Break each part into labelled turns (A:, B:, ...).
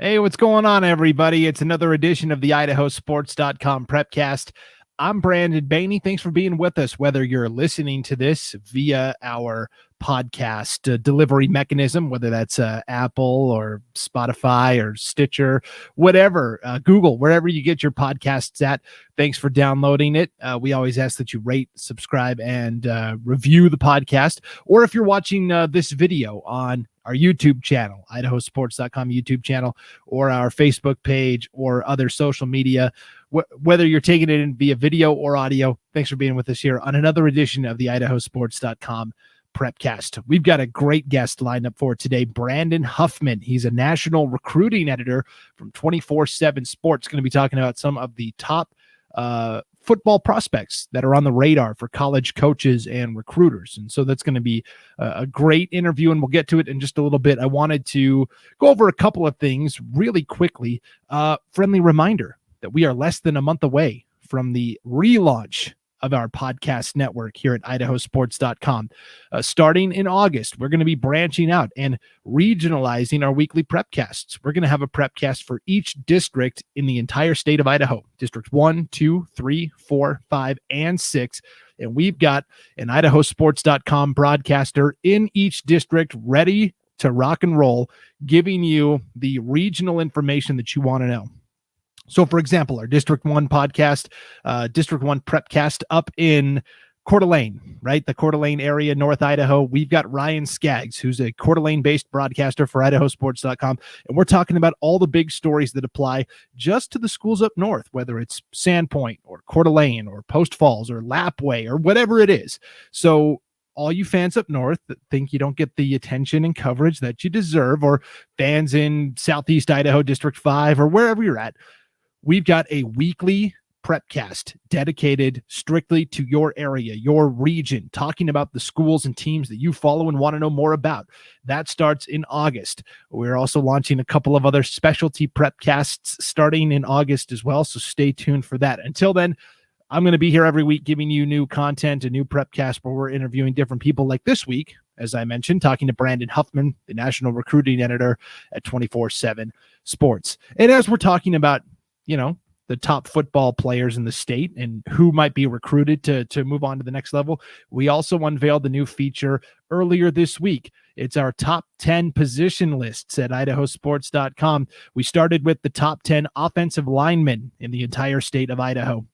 A: Hey, what's going on, everybody? It's another edition of the IdahoSports.com Prepcast. I'm Brandon Bainey. Thanks for being with us, whether you're listening to this via our podcast delivery mechanism, whether that's Apple or Spotify or Stitcher, whatever, Google, wherever you get your podcasts at. Thanks for downloading it. We always ask that you rate, subscribe, and review the podcast. Or if you're watching this video on our YouTube channel, IdahoSports.com YouTube channel, or our Facebook page, or other social media, whether you're taking it in via video or audio, thanks for being with us here on another edition of the IdahoSports.com Prepcast. We've got a great guest lined up for today, Brandon Huffman. He's a national recruiting editor from 24/7 Sports. Going to be talking about some of the top football prospects that are on the radar for college coaches and recruiters. And so that's going to be a great interview, and we'll get to it in just a little bit. I wanted to go over a couple of things really quickly. Friendly reminder that we are less than a month away from the relaunch of our podcast network here at IdahoSports.com. Starting in August, we're going to be branching out and regionalizing our weekly prepcasts. We're going to have a prepcast for each district in the entire state of Idaho, District 1, 2, 3, 4, 5, and 6. And we've got an IdahoSports.com broadcaster in each district ready to rock and roll, giving you the regional information that you want to know. So, for example, our District 1 podcast, District 1 Prepcast up in Coeur d'Alene, right? The Coeur d'Alene area, North Idaho. We've got Ryan Skaggs, who's a Coeur d'Alene-based broadcaster for IdahoSports.com. And we're talking about all the big stories that apply just to the schools up north, whether it's Sandpoint or Coeur d'Alene or Post Falls or Lapway or whatever it is. So all you fans up north that think you don't get the attention and coverage that you deserve, or fans in Southeast Idaho, District 5, or wherever you're at, we've got a weekly prepcast dedicated strictly to your area, your region, talking about the schools and teams that you follow and want to know more about. That starts in August. We're also launching a couple of other specialty prepcasts starting in August as well, so stay tuned for that. Until then, I'm going to be here every week giving you new content, a new prepcast where we're interviewing different people, like this week, as I mentioned, talking to Brandon Huffman, the national recruiting editor at 24/7 Sports. And as we're talking about, the top football players in the state and who might be recruited to move on to the next level, we also unveiled the new feature earlier this week. It's our top 10 position lists at IdahoSports.com. We started with the top 10 offensive linemen in the entire state of Idaho.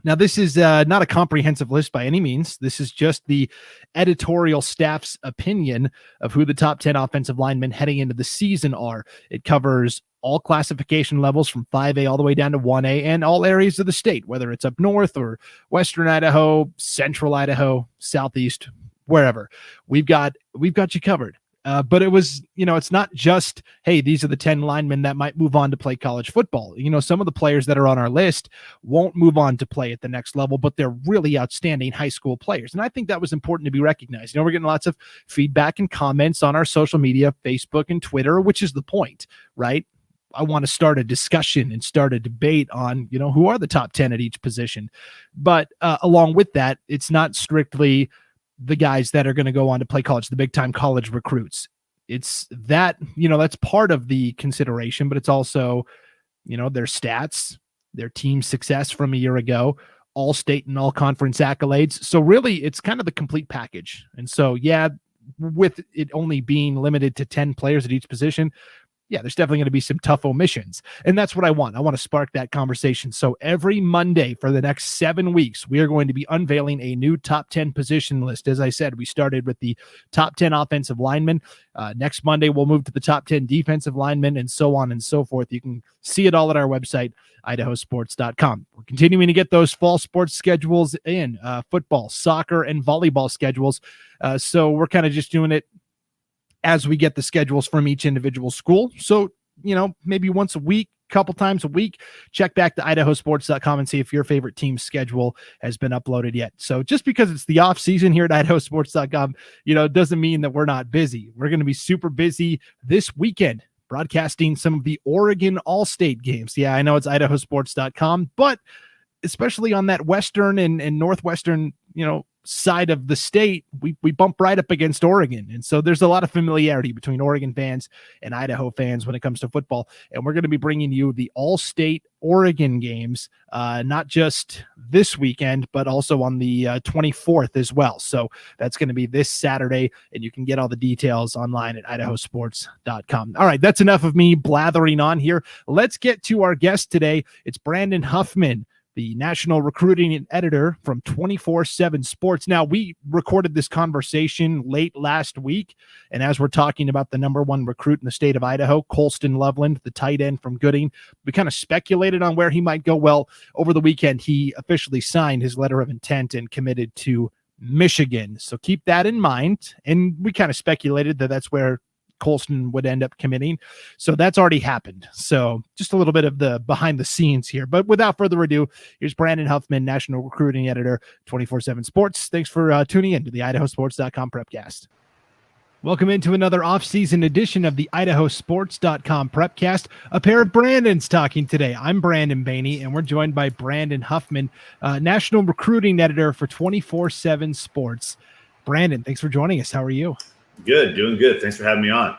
A: Now, this is not a comprehensive list by any means. This is just the editorial staff's opinion of who the top 10 offensive linemen heading into the season are. It covers all classification levels from 5A all the way down to 1A and all areas of the state, whether it's up north or western Idaho, central Idaho, southeast, wherever. We've got you covered. But it was, it's not just, hey, these are the 10 linemen that might move on to play college football. Some of the players that are on our list won't move on to play at the next level, but they're really outstanding high school players. And I think that was important to be recognized. We're getting lots of feedback and comments on our social media, Facebook and Twitter, which is the point, right? I want to start a discussion and start a debate on, who are the top 10 at each position. But along with that, it's not strictly the guys that are going to go on to play college, the big time college recruits. It's that, that's part of the consideration, but it's also, their stats, their team success from a year ago, all state and all conference accolades. So really it's kind of the complete package. And so, yeah, with it only being limited to 10 players at each position, yeah, there's definitely going to be some tough omissions. And that's what I want. I want to spark that conversation. So every Monday for the next 7 weeks, we are going to be unveiling a new top 10 position list. As I said, we started with the top 10 offensive linemen. Next Monday, we'll move to the top 10 defensive linemen, and so on and so forth. You can see it all at our website, IdahoSports.com. We're continuing to get those fall sports schedules in, football, soccer, and volleyball schedules. So we're kind of just doing it as we get the schedules from each individual school. So, maybe once a week, couple times a week, check back to IdahoSports.com and see if your favorite team's schedule has been uploaded yet. So just because it's the off season here at IdahoSports.com, it doesn't mean that we're not busy. We're going to be super busy this weekend, broadcasting some of the Oregon All-State games. Yeah, I know it's IdahoSports.com, but especially on that western and northwestern, side of the state, we bump right up against Oregon. And so there's a lot of familiarity between Oregon fans and Idaho fans when it comes to football. And we're going to be bringing you the all-state Oregon games, not just this weekend, but also on the 24th as well. So that's going to be this Saturday, and you can get all the details online at IdahoSports.com. All right, that's enough of me blathering on here. Let's get to our guest today. It's Brandon Huffman, the national recruiting editor from 24/7 Sports. Now, we recorded this conversation late last week, and as we're talking about the number one recruit in the state of Idaho, Colston Loveland, the tight end from Gooding, we kind of speculated on where he might go. Well, over the weekend, he officially signed his letter of intent and committed to Michigan. So keep that in mind. And we kind of speculated that that's where Colston would end up committing. So that's already happened. So just a little bit of the behind the scenes here. But without further ado, here's Brandon Huffman, national recruiting editor, 24/7 Sports. Thanks for tuning in to the IdahoSports.com Prepcast. Welcome into another off-season edition of the IdahoSports.com Prepcast. A pair of Brandons talking today. I'm Brandon Baney, and we're joined by Brandon Huffman, national recruiting editor for 24/7 Sports. Brandon, thanks for joining us. How are you?
B: Good, doing good. Thanks for having me on.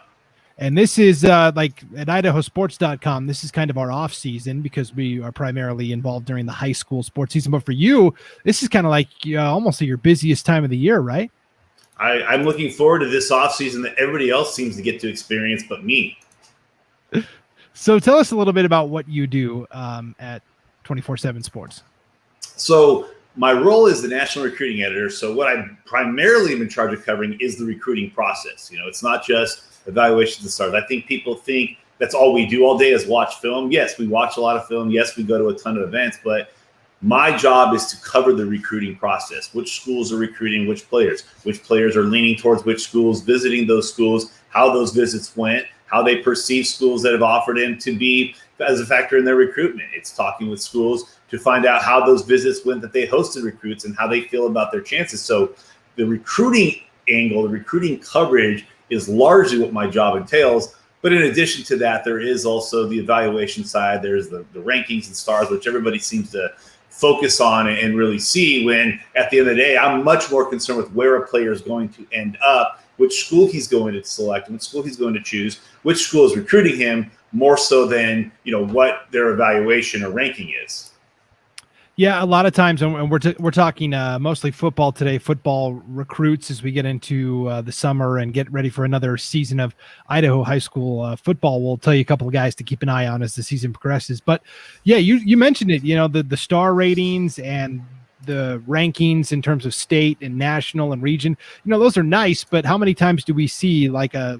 A: And this is like at IdahoSports.com, this is kind of our off season because we are primarily involved during the high school sports season. But for you, this is kind of like almost your busiest time of the year, right?
B: I'm looking forward to this off season that everybody else seems to get to experience but me.
A: So tell us a little bit about what you do at 24/7 Sports.
B: So my role is the national recruiting editor. So what I primarily am in charge of covering is the recruiting process. You know, it's not just evaluations and stars. I think people think that's all we do all day is watch film. Yes, we watch a lot of film. Yes, we go to a ton of events, but my job is to cover the recruiting process. Which schools are recruiting which players are leaning towards which schools, visiting those schools, how those visits went, how they perceive schools that have offered him to be as a factor in their recruitment. It's talking with schools to find out how those visits went that they hosted recruits and how they feel about their chances. So the recruiting angle, the recruiting coverage is largely what my job entails. But in addition to that, there is also the evaluation side. There's the rankings and stars, which everybody seems to focus on and really see, when at the end of the day, I'm much more concerned with where a player is going to end up, which school he's going to select, which school he's going to choose, which school is recruiting him, more so than what their evaluation or ranking is.
A: Yeah, a lot of times, and we're talking mostly football today, football recruits as we get into the summer and get ready for another season of Idaho high school football. We'll tell you a couple of guys to keep an eye on as the season progresses. But yeah, you mentioned it, the star ratings and the rankings in terms of state and national and region, those are nice, but how many times do we see like a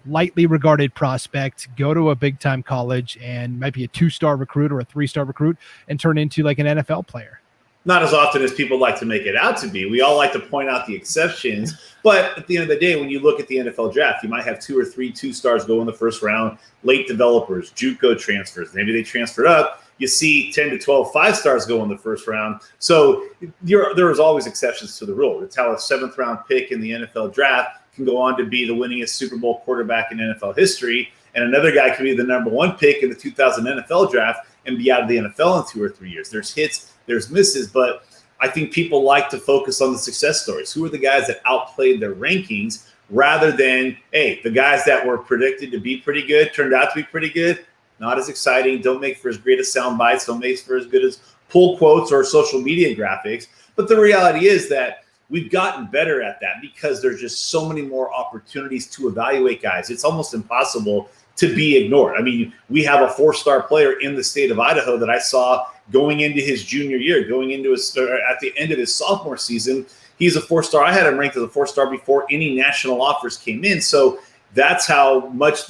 A: lightly regarded prospect go to a big time college and might be a 2-star recruit or a 3-star recruit and turn into like an NFL player?
B: Not as often as people like to make it out to be. We all like to point out the exceptions, but at the end of the day, when you look at the NFL draft, you might have 2 or 3 2-stars go in the first round, late developers, JUCO transfers. Maybe they transferred up. You see 10 to 12 5-stars go in the first round. So there is always exceptions to the rule. It's how a 7th round pick in the NFL draft can go on to be the winningest Super Bowl quarterback in NFL history. And another guy can be the number 1 pick in the 2000 NFL draft and be out of the NFL in 2 or 3 years. There's hits, there's misses, but I think people like to focus on the success stories. Who are the guys that outplayed their rankings rather than, hey, the guys that were predicted to be pretty good turned out to be pretty good? Not as exciting, don't make for as great as sound bites, don't make for as good as pull quotes or social media graphics. But the reality is that we've gotten better at that because there's just so many more opportunities to evaluate guys. It's almost impossible to be ignored. I mean, we have a 4-star player in the state of Idaho that I saw going into his junior year, going into at the end of his sophomore season. He's a 4-star. I had him ranked as a 4-star before any national offers came in. So that's how much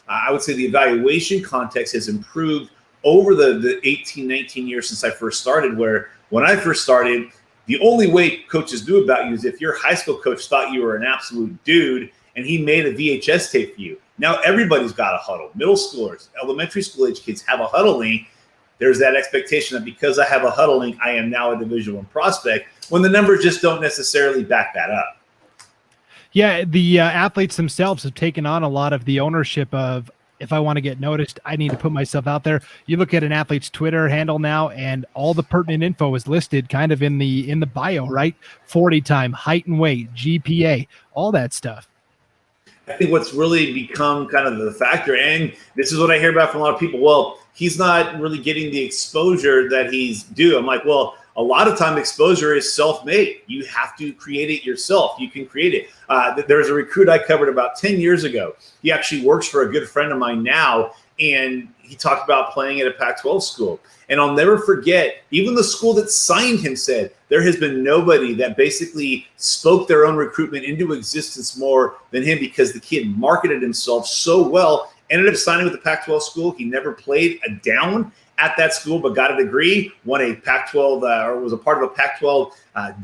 B: I would say the evaluation context has improved over the 18, 19 years since I first started, where when I first started, the only way coaches knew about you is if your high school coach thought you were an absolute dude and he made a VHS tape for you. Now everybody's got a huddle. Middle schoolers, elementary school age kids have a huddle link. There's that expectation that because I have a huddle link, I am now a Division I prospect, when the numbers just don't necessarily back that up.
A: Yeah, the athletes themselves have taken on a lot of the ownership of if I want to get noticed, I need to put myself out there. You look at an athlete's Twitter handle now, and all the pertinent info is listed kind of in the bio, right? 40 time, height and weight, GPA, all that stuff.
B: I think what's really become kind of the factor, and this is what I hear about from a lot of people, well, he's not really getting the exposure that he's due. I'm like, well, a lot of time exposure is self-made. You have to create it yourself. You can create it. There's a recruit I covered about 10 years ago. He actually works for a good friend of mine now, and he talked about playing at a Pac-12 school. And I'll never forget, even the school that signed him said, there has been nobody that basically spoke their own recruitment into existence more than him, because the kid marketed himself so well, ended up signing with the Pac-12 school. He never played a down at that school, but got a degree, won a Pac-12 or was a part of a Pac-12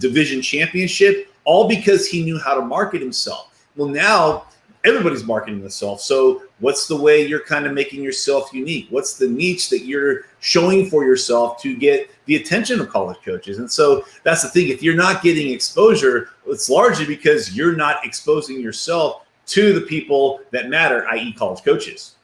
B: division championship, all because he knew how to market himself. Well, now everybody's marketing themselves. So what's the way you're kind of making yourself unique? What's the niche that you're showing for yourself to get the attention of college coaches? And so that's the thing. If you're not getting exposure, it's largely because you're not exposing yourself to the people that matter, i.e. college coaches.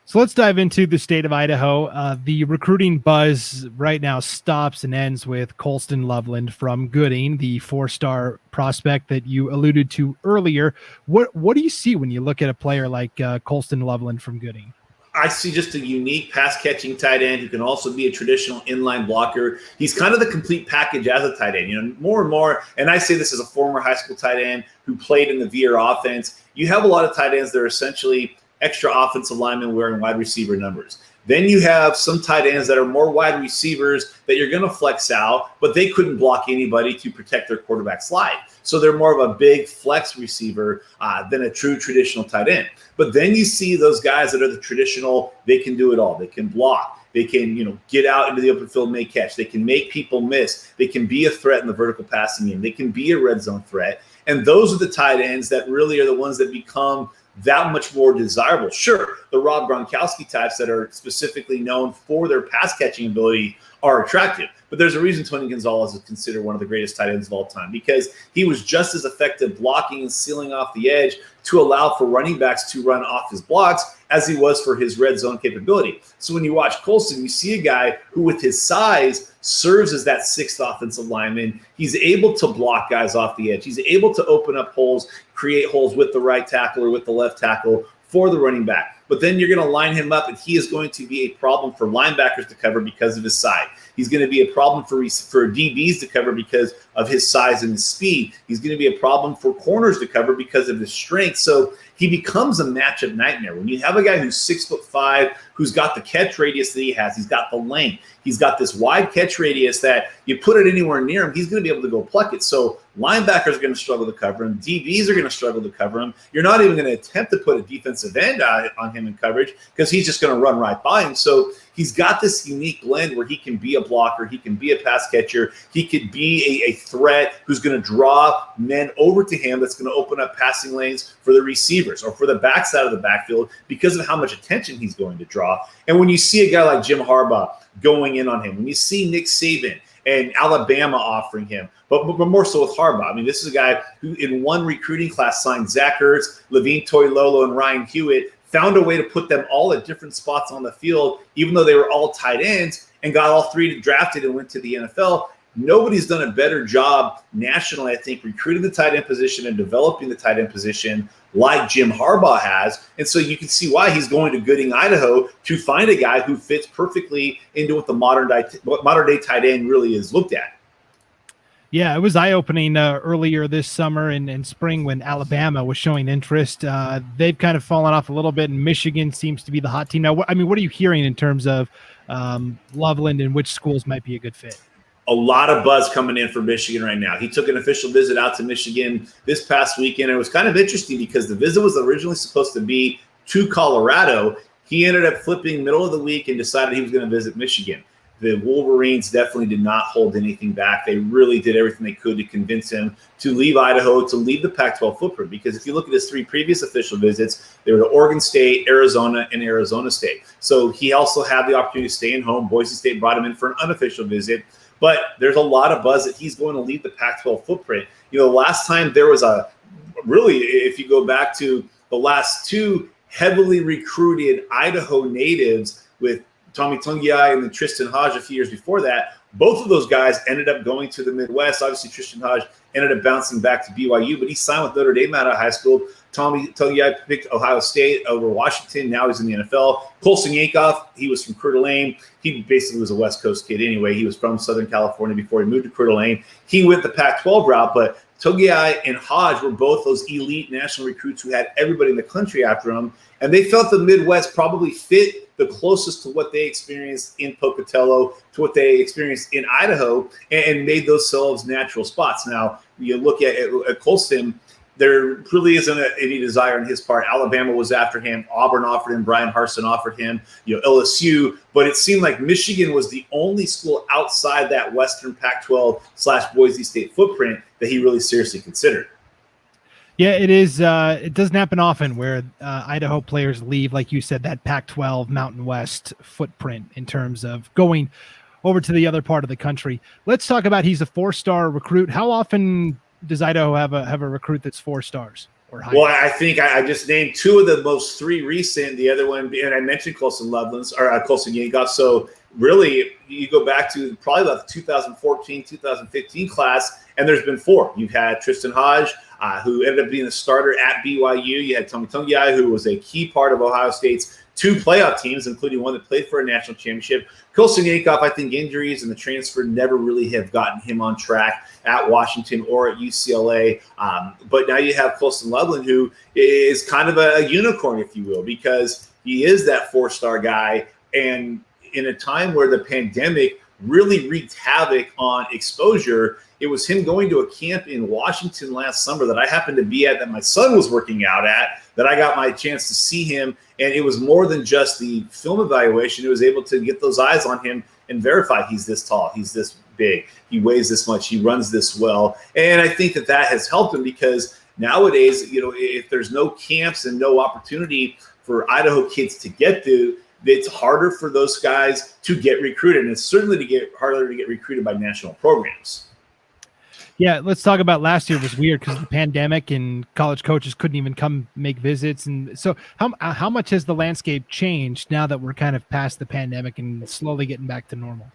A: So let's dive into the state of Idaho. The recruiting buzz right now stops and ends with Colston Loveland from Gooding, the 4-star prospect that you alluded to earlier. What do you see when you look at a player like Colston Loveland from Gooding?
B: I see just a unique pass-catching tight end who can also be a traditional inline blocker. He's kind of the complete package as a tight end. You know, more and more, and I say this as a former high school tight end who played in the Veer offense, you have a lot of tight ends that are essentially extra offensive linemen wearing wide receiver numbers. Then you have some tight ends that are more wide receivers that you're going to flex out, but they couldn't block anybody to protect their quarterback slide. So they're more of a big flex receiver than a true traditional tight end. But then you see those guys that are the traditional, they can do it all. They can block. They can, get out into the open field, make catch. They can make people miss. They can be a threat in the vertical passing game. They can be a red zone threat. And those are the tight ends that really are the ones that become that much more desirable. Sure, the Rob Gronkowski types that are specifically known for their pass catching ability are attractive, but there's a reason Tony Gonzalez is considered one of the greatest tight ends of all time, because he was just as effective blocking and sealing off the edge to allow for running backs to run off his blocks as he was for his red zone capability. So when you watch Colston, you see a guy who with his size serves as that sixth offensive lineman. He's able to block guys off the edge. He's able to open up holes, create holes with the right tackle or with the left tackle for the running back. But then you're going to line him up, and he is going to be a problem for linebackers to cover because of his size. He's going to be a problem for DBs to cover because of his size and his speed. He's going to be a problem for corners to cover because of his strength. So he becomes a matchup nightmare. When you have a guy who's 6'5", who's got the catch radius that he has, he's got the length, he's got this wide catch radius that you put it anywhere near him, he's going to be able to go pluck it. So linebackers are going to struggle to cover him. DBs are going to struggle to cover him. You're not even going to attempt to put a defensive end on him in coverage because he's just going to run right by him. So he's got this unique blend where he can be a blocker, he can be a pass catcher, he could be a threat who's going to draw men over to him that's going to open up passing lanes for the receivers or for the backside of the backfield because of how much attention he's going to draw. And when you see a guy like Jim Harbaugh going in on him, when you see Nick Saban and Alabama offering him, but more so with Harbaugh. I mean, this is a guy who in one recruiting class signed Zach Ertz, Levine Toilolo, and Ryan Hewitt, found a way to put them all at different spots on the field, even though they were all tight ends, and got all three drafted and went to the NFL. Nobody's done a better job nationally, I think, recruiting the tight end position and developing the tight end position like Jim Harbaugh has. And so you can see why he's going to Gooding, Idaho, to find a guy who fits perfectly into what the modern day tight end really is looked at.
A: Yeah, it was eye-opening earlier this summer and spring when Alabama was showing interest. They've kind of fallen off a little bit, and Michigan seems to be the hot team. Now, what are you hearing in terms of Loveland and which schools might be a good fit?
B: A lot of buzz coming in for Michigan right now. He took an official visit out to Michigan this past weekend. It was kind of interesting because the visit was originally supposed to be to Colorado. He ended up flipping middle of the week and decided he was going to visit Michigan. The Wolverines definitely did not hold anything back. They really did everything they could to convince him to leave Idaho, to leave the Pac-12 footprint. Because if you look at his three previous official visits, they were to Oregon State, Arizona, and Arizona State. So he also had the opportunity to stay in home. Boise State brought him in for an unofficial visit. But there's a lot of buzz that he's going to leave the Pac-12 footprint. Last time there was if you go back to the last two heavily recruited Idaho natives with Talon Togi and then Tristan Hodge a few years before that. Both of those guys ended up going to the Midwest. Obviously, Tristan Hodge ended up bouncing back to BYU, but he signed with Notre Dame out of high school. Talon Togi picked Ohio State over Washington. Now he's in the NFL. Colson Yankoff, he was from Coeur d'Alene. He basically was a West Coast kid anyway. He was from Southern California before he moved to Coeur d'Alene. He went the Pac-12 route, but Togi and Hodge were both those elite national recruits who had everybody in the country after them, and they felt the Midwest probably fit the closest to what they experienced in Pocatello, to what they experienced in Idaho, and made themselves natural spots. Now, you look at Colston, there really isn't any desire on his part. Alabama was after him. Auburn offered him. Brian Harsin offered him. LSU. But it seemed like Michigan was the only school outside that Western Pac-12/Boise State footprint that he really seriously considered.
A: Yeah, it is. It doesn't happen often where Idaho players leave, like you said, that Pac-12 Mountain West footprint in terms of going over to the other part of the country. Let's talk about he's a 4-star recruit. How often does Idaho have a recruit that's 4 stars or higher?
B: Well, I think I just named 2 of the most 3 recent. The other one, and I mentioned Colson Yankoff. So really, you go back to probably about the 2014, 2015 class, and there's been 4. You've had Tristan Hodge, who ended up being a starter at BYU. You had Talon Togi, who was a key part of Ohio State's 2 playoff teams, including one that played for a national championship. Colson Yankoff, I think injuries and the transfer never really have gotten him on track at Washington or at UCLA. But now you have Colston Loveland, who is kind of a unicorn, if you will, because he is that 4-star guy. And in a time where the pandemic really wreaked havoc on exposure, it was him going to a camp in Washington last summer that I happened to be at, that my son was working out at, that I got my chance to see him. And it was more than just the film evaluation. It was able to get those eyes on him and verify he's this tall, he's this big, he weighs this much, he runs this well. And I think that has helped him, because nowadays, if there's no camps and no opportunity for Idaho kids to get to, it's harder for those guys to get recruited. And it's certainly harder to get recruited by national programs.
A: Yeah, let's talk about last year. It was weird because of the pandemic and college coaches couldn't even come make visits. And so how much has the landscape changed now that we're kind of past the pandemic and slowly getting back to normal?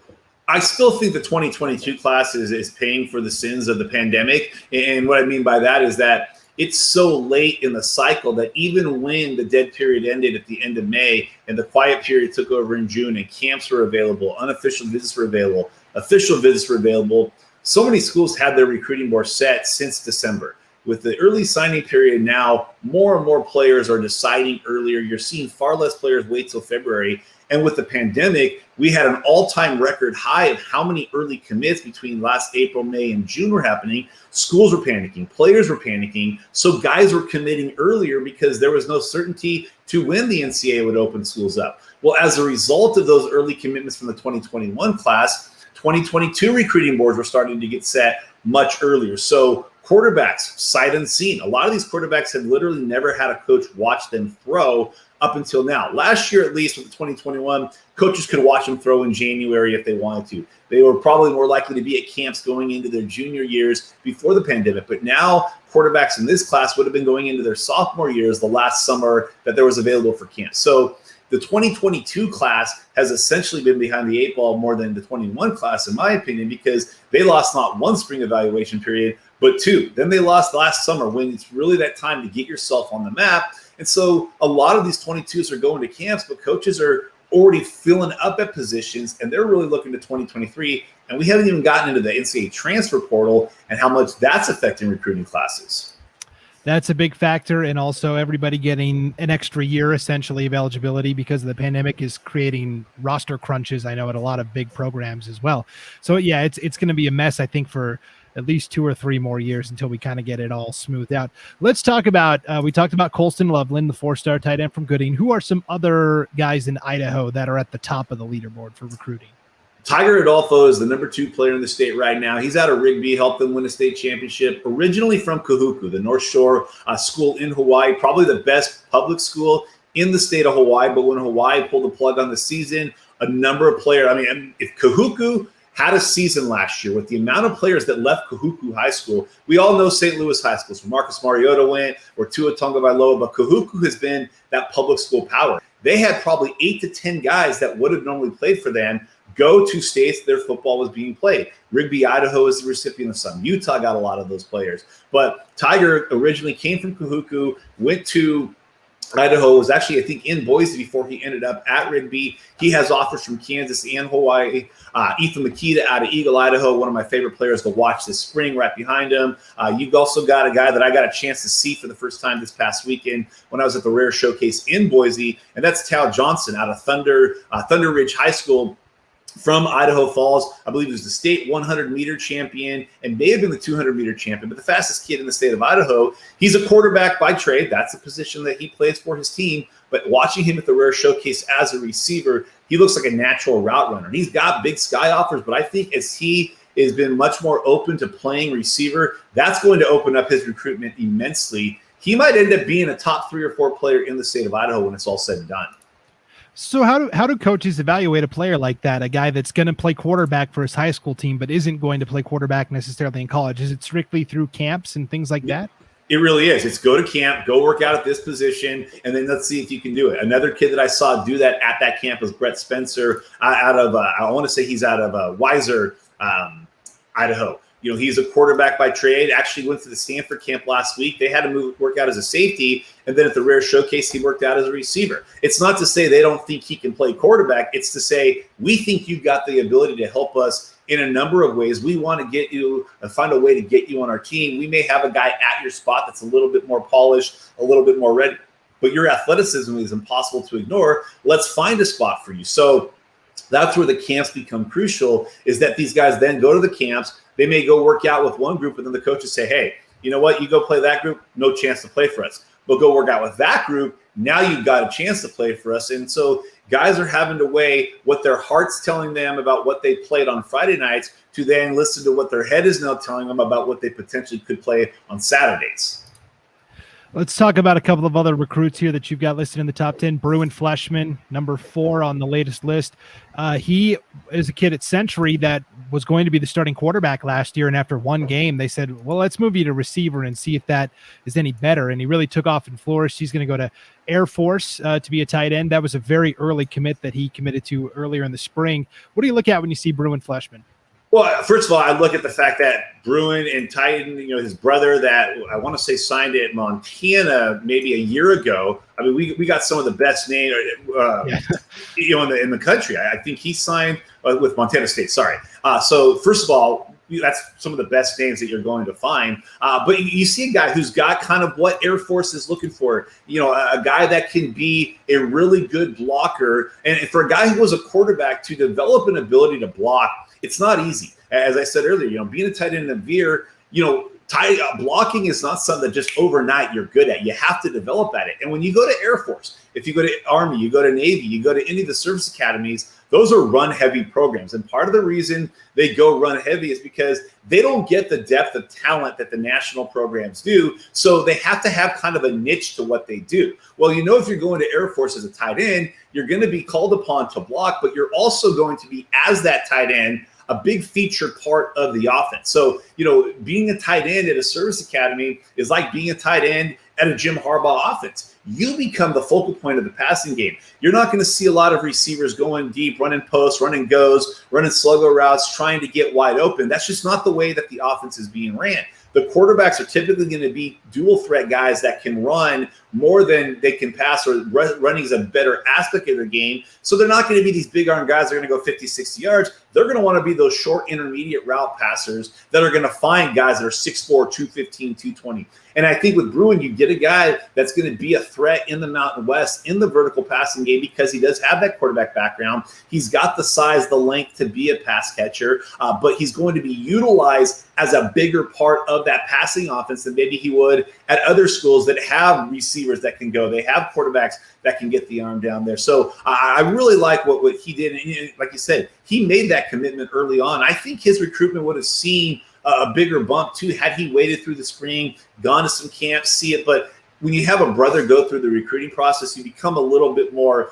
B: I still think the 2022 class is paying for the sins of the pandemic. And what I mean by that is that it's so late in the cycle that even when the dead period ended at the end of May and the quiet period took over in June and camps were available, unofficial visits were available, official visits were available, so many schools had their recruiting board set since December. With the early signing period now, more and more players are deciding earlier. You're seeing far less players wait till February. And with the pandemic, we had an all-time record high of how many early commits between last April, May, and June were happening. Schools were panicking. Players were panicking. So guys were committing earlier because there was no certainty to when the NCAA would open schools up. Well, as a result of those early commitments from the 2021 class, 2022 recruiting boards were starting to get set much earlier. So quarterbacks, sight unseen. A lot of these quarterbacks have literally never had a coach watch them throw up until now. Last year, at least with the 2021, coaches could watch them throw in January if they wanted to. They were probably more likely to be at camps going into their junior years before the pandemic. But now quarterbacks in this class would have been going into their sophomore years the last summer that there was available for camp. So the 2022 class has essentially been behind the 8 ball more than the 21 class, in my opinion, because they lost not one spring evaluation period, but 2. Then they lost last summer when it's really that time to get yourself on the map. And so a lot of these 22s are going to camps, but coaches are already filling up at positions, and they're really looking to 2023. And we haven't even gotten into the NCAA transfer portal and how much that's affecting recruiting classes.
A: That's a big factor, and also everybody getting an extra year essentially of eligibility because of the pandemic is creating roster crunches, I know, at a lot of big programs as well. So yeah, it's going to be a mess, I think, for at least 2 or 3 more years until we kind of get it all smoothed out. Let's talk about, we talked about Colston Loveland, the 4-star tight end from Gooding. Who are some other guys in Idaho that are at the top of the leaderboard for recruiting?
B: Tiger Adolfo is the number 2 player in the state right now. He's out of Rigby, helped them win a state championship. Originally from Kahuku, the North Shore school in Hawaii, probably the best public school in the state of Hawaii. But when Hawaii pulled the plug on the season, a number of players, if Kahuku had a season last year with the amount of players that left Kahuku High School. We all know St. Louis High Schools, where Marcus Mariota went or Tua Tagovailoa, but Kahuku has been that public school power. They had probably 8 to 10 guys that would have normally played for them go to states their football was being played. Rigby, Idaho is the recipient of some. Utah got a lot of those players. But Tiger originally came from Kahuku, went to Idaho, was actually, I think, in Boise before he ended up at Rigby. He has offers from Kansas and Hawaii. Ethan Makita out of Eagle, Idaho, one of my favorite players to watch this spring right behind him. You've also got a guy that I got a chance to see for the first time this past weekend when I was at the Rare Showcase in Boise, and that's Tal Johnson out of Thunder Ridge High School from Idaho Falls. I believe he was the state 100-meter champion and may have been the 200-meter champion, but the fastest kid in the state of Idaho. He's a quarterback by trade. That's the position that he plays for his team. But watching him at the Rare Showcase as a receiver, he looks like a natural route runner. He's got big sky offers, but I think as he has been much more open to playing receiver, that's going to open up his recruitment immensely. He might end up being a top 3 or 4 player in the state of Idaho when it's all said and done.
A: So how do coaches evaluate a player like that, a guy that's going to play quarterback for his high school team but isn't going to play quarterback necessarily in college? Is it strictly through camps and things like that?
B: It really is. It's go to camp, go work out at this position, and then let's see if you can do it. Another kid that I saw do that at that camp was Brett Spencer out of, I want to say he's out of Weiser, Idaho. You know, he's a quarterback by trade, actually went to the Stanford camp last week. They had him work out as a safety, and then at the Rare Showcase, he worked out as a receiver. It's not to say they don't think he can play quarterback. It's to say, we think you've got the ability to help us in a number of ways. We want to get you and find a way to get you on our team. We may have a guy at your spot that's a little bit more polished, a little bit more ready, but your athleticism is impossible to ignore. Let's find a spot for you. So that's where the camps become crucial, is that these guys then go to the camps. They may go work out with one group, and then the coaches say, hey, you know what? You go play that group, no chance to play for us. But go work out with that group. Now you've got a chance to play for us. And so guys are having to weigh what their heart's telling them about what they played on Friday nights to then listen to what their head is now telling them about what they potentially could play on Saturdays.
A: Let's talk about a couple of other recruits here that you've got listed in the top 10. Bruen Fleshman, number 4 on the latest list. He is a kid at Century that was going to be the starting quarterback last year, and after one game, they said, well, let's move you to receiver and see if that is any better. And he really took off and flourished. He's going to go to Air Force to be a tight end. That was a very early commit that he committed to earlier in the spring. What do you look at when you see Bruen Fleshman?
B: Well, first of all, I look at the fact that Bruen and Titan, you know, his brother that I want to say signed at Montana maybe a year ago. I mean, we got some of the best names, you know, in the country. I think he signed with Montana State. Sorry. So first of all, that's some of the best names that you're going to find. But you see a guy who's got kind of what Air Force is looking for. You know, a guy that can be a really good blocker. And for a guy who was a quarterback to develop an ability to block, it's not easy. As I said earlier, you know, being a tight end in a veer, you know, blocking is not something that just overnight you're good at. You have to develop at it. And when you go to Air Force, if you go to Army, you go to Navy, you go to any of the service academies, those are run-heavy programs. And part of the reason they go run-heavy is because they don't get the depth of talent that the national programs do. So they have to have kind of a niche to what they do. Well, you know, if you're going to Air Force as a tight end, you're going to be called upon to block, but you're also going to be, as that tight end, a big feature part of the offense. So, you know, being a tight end at a service academy is like being a tight end at a Jim Harbaugh offense. You become the focal point of the passing game. You're not going to see a lot of receivers going deep, running posts, running goes, running sluggo routes, trying to get wide open. That's just not the way that the offense is being ran. The quarterbacks are typically going to be dual threat guys that can run more than they can pass, or running is a better aspect of their game. So they're not going to be these big arm guys that are going to go 50, 60 yards. They're going to want to be those short intermediate route passers that are going to find guys that are 6'4", 215, 220. And I think with Bruen, you get a guy that's going to be a threat in the Mountain West in the vertical passing game because he does have that quarterback background. He's got the size, the length to be a pass catcher, but he's going to be utilized as a bigger part of that passing offense than maybe he would at other schools that have receivers that can go. They have quarterbacks that can get the arm down there. So I really like what he did. And like you said, he made that commitment early on. I think his recruitment would have seen a bigger bump too had he waited through the spring, gone to some camps, see it. But when you have a brother go through the recruiting process, you become a little bit more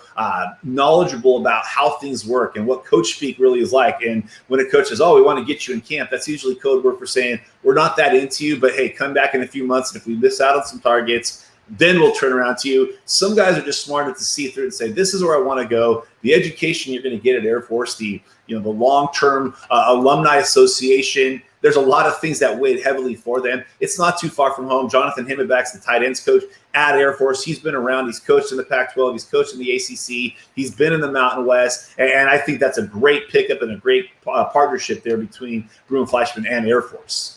B: knowledgeable about how things work and what coach speak really is like. And when a coach says, oh, we want to get you in camp, that's usually code word for saying, we're not that into you, but hey, come back in a few months. And if we miss out on some targets, then we'll turn around to you. Some guys are just smart enough to see through and say, this is where I want to go. The education you're going to get at Air Force, the long-term alumni association, there's a lot of things that weighed heavily for them. It's not too far from home. Jonathan Himmelbach's the tight ends coach at Air Force. He's been around. He's coached in the Pac-12. He's coached in the ACC. He's been in the Mountain West. And I think that's a great pickup and a great partnership there between Bruen Fleshman and Air Force.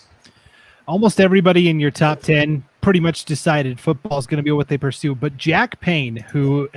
A: Almost everybody in your top 10 pretty much decided football is going to be what they pursue. But Jack Payne, who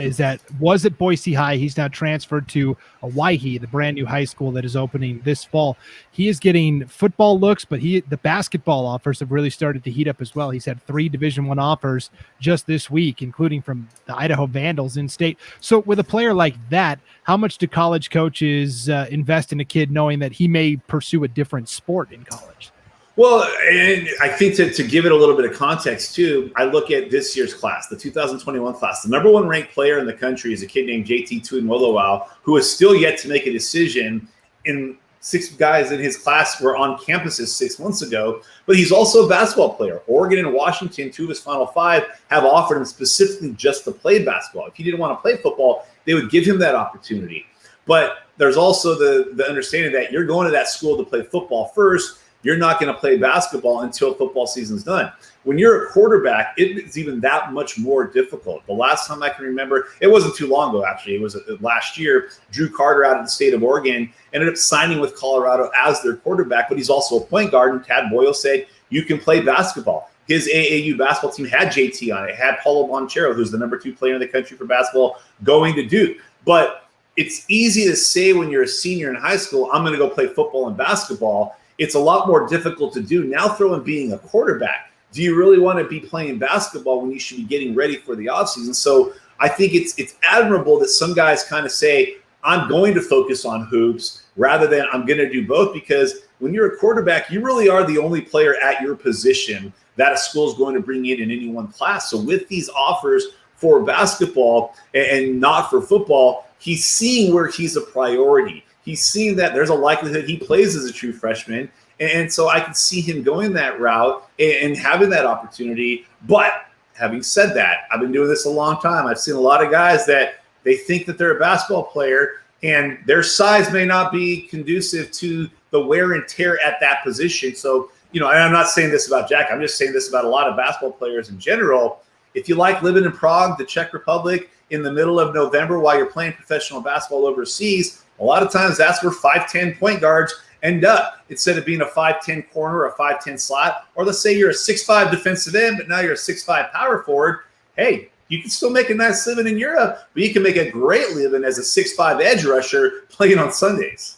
A: was at Boise High, he's now transferred to Owyhee, the brand new high school that is opening this fall. He is getting football looks, but the basketball offers have really started to heat up as well. He's had 3 Division I offers just this week, including from the Idaho Vandals in state. So with a player like that, how much do college coaches invest in a kid knowing that he may pursue a different sport in college?
B: Well, and I think to give it a little bit of context too, I look at this year's class, the 2021 class. The number 1 ranked player in the country is a kid named JT Tuimoloau, who is still yet to make a decision. In 6 guys in his class were on campuses 6 months ago, but he's also a basketball player. Oregon and Washington, 2 of his final 5, have offered him specifically just to play basketball. If he didn't want to play football, they would give him that opportunity. But there's also the understanding that you're going to that school to play football first. You're not going to play basketball until football season's done. When you're a quarterback, it's even that much more difficult. The last time I can remember, it wasn't too long ago, actually. It was last year. Drew Carter out of the state of Oregon ended up signing with Colorado as their quarterback, but he's also a point guard. And Tad Boyle said, you can play basketball. His AAU basketball team had JT on it, had Paulo Bonchero, who's the number 2 player in the country for basketball, going to Duke. But it's easy to say when you're a senior in high school, I'm going to go play football and basketball. It's a lot more difficult to do. Now throw in being a quarterback. Do you really want to be playing basketball when you should be getting ready for the offseason? So I think it's admirable that some guys kind of say, I'm going to focus on hoops rather than I'm going to do both, because when you're a quarterback, you really are the only player at your position that a school is going to bring in any one class. So with these offers for basketball and not for football, he's seeing where he's a priority. He's seeing that there's a likelihood he plays as a true freshman. And so I can see him going that route and having that opportunity. But having said that, I've been doing this a long time. I've seen a lot of guys that they think that they're a basketball player and their size may not be conducive to the wear and tear at that position. So, and I'm not saying this about Jack. I'm just saying this about a lot of basketball players in general. If you like living in Prague, the Czech Republic, in the middle of November while you're playing professional basketball overseas, a lot of times that's where 5'10" point guards end up. Instead of being a 5'10" corner or a 5'10" slot, or let's say you're a 6'5" defensive end, but now you're a 6'5" power forward. Hey, you can still make a nice living in Europe, but you can make a great living as a 6'5" edge rusher playing on Sundays.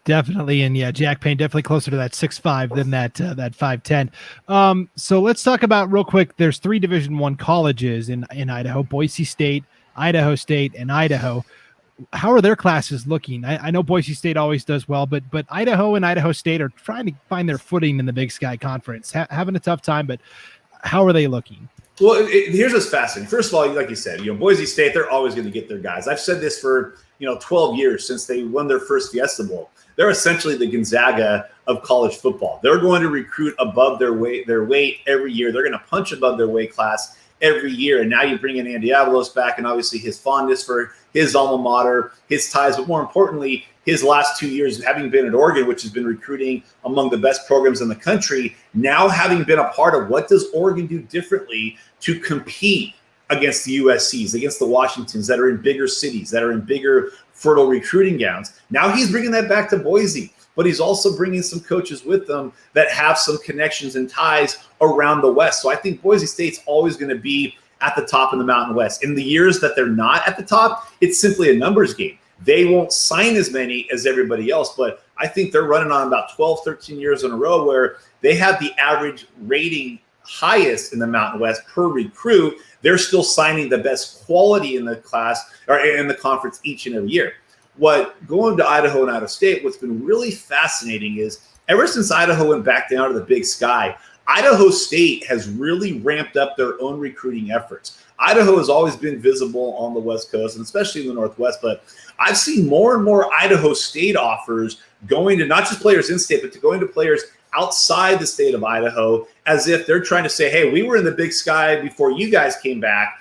A: Definitely. And yeah, Jack Payne definitely closer to that 6'5" than that 5'10". So let's talk about real quick. There's 3 Division I colleges in Idaho: Boise State, Idaho State, and Idaho. How are their classes looking? I know Boise State always does well, but Idaho and Idaho State are trying to find their footing in the Big Sky Conference, having a tough time, but how are they looking?
B: Well, here's what's fascinating. First of all, like you said, Boise State, they're always going to get their guys. I've said this for 12 years since they won their first Fiesta Bowl. They're essentially the Gonzaga of college football. They're going to recruit above their weight every year. They're going to punch above their weight class every year. And now you bring in Andy Avalos back, and obviously his fondness for his alma mater, his ties, but more importantly, his last 2 years having been at Oregon, which has been recruiting among the best programs in the country, now having been a part of what does Oregon do differently to compete against the USCs, against the Washingtons that are in bigger cities, that are in bigger fertile recruiting grounds. Now he's bringing that back to Boise, but he's also bringing some coaches with them that have some connections and ties around the West. So I think Boise State's always going to be at the top in the Mountain West. In the years that they're not at the top, it's simply a numbers game. They won't sign as many as everybody else, but I think they're running on about 12, 13 years in a row where they have the average rating highest in the Mountain West per recruit. They're still signing the best quality in the class or in the conference each and every year. What going to Idaho and Idaho State, what's been really fascinating is ever since Idaho went back down to the Big Sky, Idaho State has really ramped up their own recruiting efforts. Idaho has always been visible on the West Coast, and especially in the Northwest, but I've seen more and more Idaho State offers going to not just players in state, but to going to players outside the state of Idaho, as if they're trying to say, hey, we were in the big sky before you guys came back.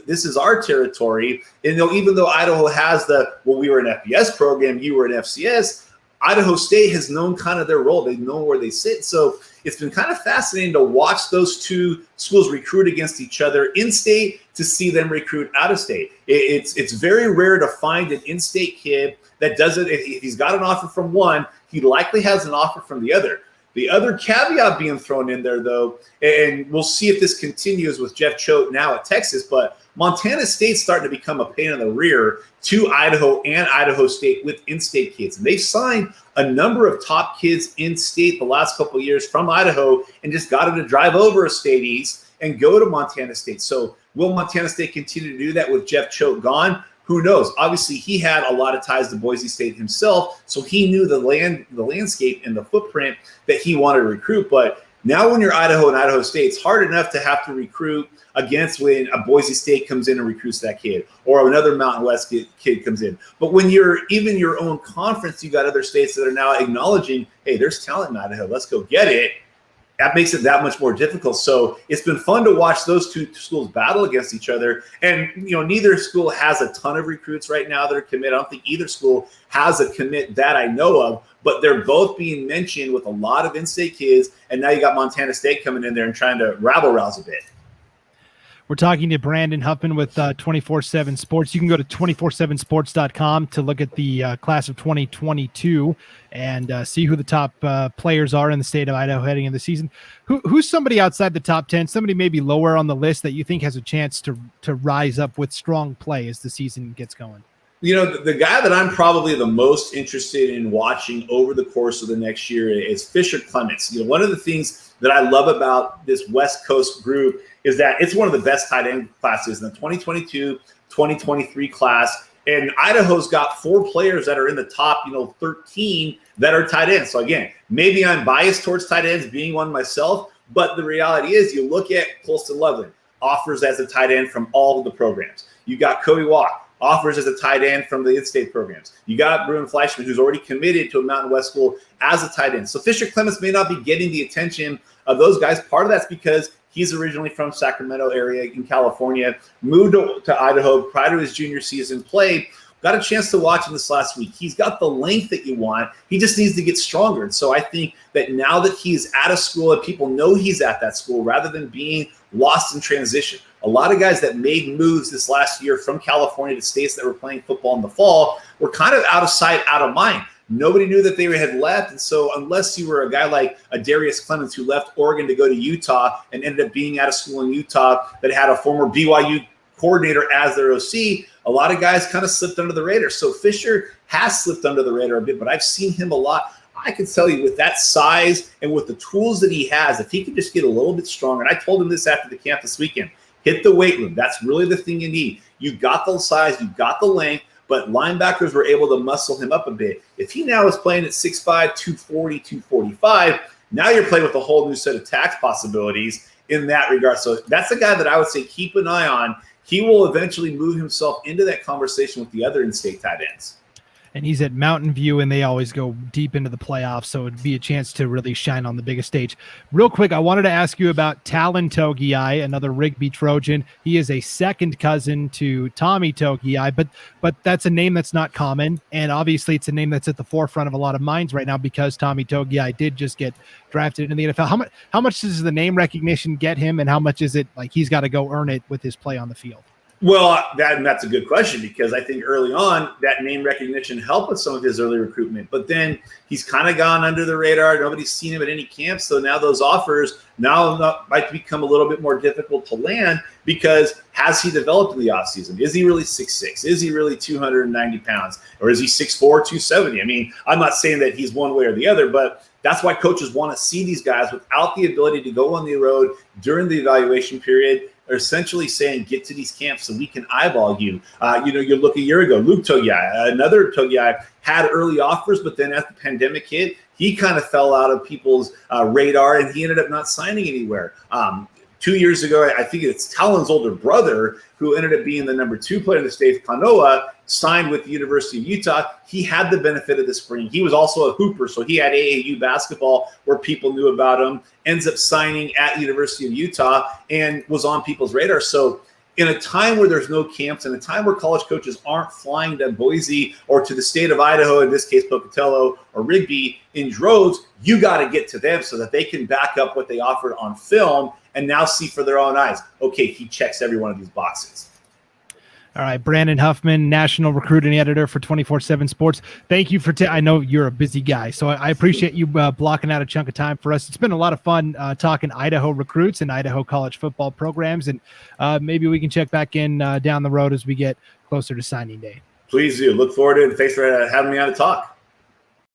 B: This is our territory. And even though Idaho has we were an FBS program, you were an FCS, Idaho State has known kind of their role. They know where they sit. So it's been kind of fascinating to watch those two schools recruit against each other in state, to see them recruit out of state. It's very rare to find an in-state kid that does it. If he's got an offer from one, he likely has an offer from the other. The other caveat being thrown in there, though, and we'll see if this continues with Jeff Choate now at Texas, but Montana State's starting to become a pain in the rear to Idaho and Idaho State with in-state kids. And they've signed a number of top kids in-state the last couple of years from Idaho and just got them to drive over a state east and go to Montana State. So will Montana State continue to do that with Jeff Choate gone? Who knows? Obviously, he had a lot of ties to Boise State himself, so he knew the landscape and the footprint that he wanted to recruit. But now when you're Idaho and Idaho State, it's hard enough to have to recruit against when a Boise State comes in and recruits that kid, or another Mountain West kid comes in. But when you're even your own conference, you got other states that are now acknowledging, hey, there's talent in Idaho, let's go get it. That makes it that much more difficult. So it's been fun to watch those two schools battle against each other. And, neither school has a ton of recruits right now that are committed. I don't think either school has a commit that I know of, but they're both being mentioned with a lot of in-state kids. And now you got Montana State coming in there and trying to rabble-rouse a bit.
A: We're talking to Brandon Huffman with 24/7 Sports. You can go to 247sports.com to look at the class of 2022 and see who the top players are in the state of Idaho heading into the season. Who's somebody outside the top 10, somebody maybe lower on the list that you think has a chance to rise up with strong play as the season gets going?
B: The guy that I'm probably the most interested in watching over the course of the next year is Fisher Clements. One of the things that I love about this West Coast group is that it's one of the best tight end classes in the 2022-2023 class. And Idaho's got 4 players that are in the top, 13 that are tight ends. So again, maybe I'm biased towards tight ends, being one myself, but the reality is you look at Colston Loveland, offers as a tight end from all of the programs. You got Cody Walk, offers as a tight end from the in-state programs. You got Bruen Fleshman, who's already committed to a Mountain West school as a tight end. So Fisher Clements may not be getting the attention of those guys. Part of that's because he's originally from Sacramento area in California, moved to Idaho prior to his junior season, played, got a chance to watch him this last week. He's got the length that you want. He just needs to get stronger. And so I think that now that he's at a school and people know he's at that school, rather than being lost in transition, a lot of guys that made moves this last year from California to states that were playing football in the fall were kind of out of sight, out of mind. Nobody knew that they had left. And so unless you were a guy like a Darius Clements who left Oregon to go to Utah and ended up being at a school in Utah that had a former BYU coordinator as their OC, a lot of guys kind of slipped under the radar. So Fisher has slipped under the radar a bit, but I've seen him a lot. I can tell you with that size and with the tools that he has, if he could just get a little bit stronger, and I told him this after the camp this weekend, hit the weight room. That's really the thing you need. You got the size, you got the length, but linebackers were able to muscle him up a bit. If he now is playing at 6'5", 240, 245, now you're playing with a whole new set of tax possibilities in that regard. So that's the guy that I would say keep an eye on. He will eventually move himself into that conversation with the other in-state tight ends.
A: And he's at Mountain View, and they always go deep into the playoffs, so it'd be a chance to really shine on the biggest stage. Real quick, I wanted to ask you about Talon Togi, another Rigby Trojan. He is a second cousin to Tommy Togi, but that's a name that's not common, and obviously it's a name that's at the forefront of a lot of minds right now because Tommy Togi did just get drafted in the NFL. How much does the name recognition get him, and how much is it like he's got to go earn it with his play on the field?
B: Well, that's a good question because I think early on that name recognition helped with some of his early recruitment, but then he's kind of gone under the radar. Nobody's seen him at any camp, so now those offers might become a little bit more difficult to land because has he developed in the offseason? Is he really 6'6"? Is he really 290 pounds? Or is he 6'4", 270? I mean, I'm not saying that he's one way or the other, but that's why coaches want to see these guys without the ability to go on the road during the evaluation period. Are essentially saying, get to these camps so we can eyeball you. You look a year ago, Luke Togi, another Togi, had early offers, but then as the pandemic hit, he kind of fell out of people's radar, and he ended up not signing anywhere. 2 years ago, I think it's Talon's older brother, who ended up being the number 2 player in the state, Kanoa, signed with the University of Utah. He had the benefit of the spring. He was also a hooper, so he had AAU basketball where people knew about him, ends up signing at the University of Utah and was on people's radar. So in a time where there's no camps, in a time where college coaches aren't flying to Boise or to the state of Idaho, in this case Pocatello or Rigby, in droves, you got to get to them so that they can back up what they offered on film and now see for their own eyes, okay, he checks every one of these boxes.
A: All right, Brandon Huffman, national recruiting editor for 24/7 Sports. Thank you for I know you're a busy guy, so I appreciate you blocking out a chunk of time for us. It's been a lot of fun talking Idaho recruits and Idaho college football programs, and maybe we can check back in down the road as we get closer to signing day.
B: Please do. Look forward to it, and thanks for having me on to talk.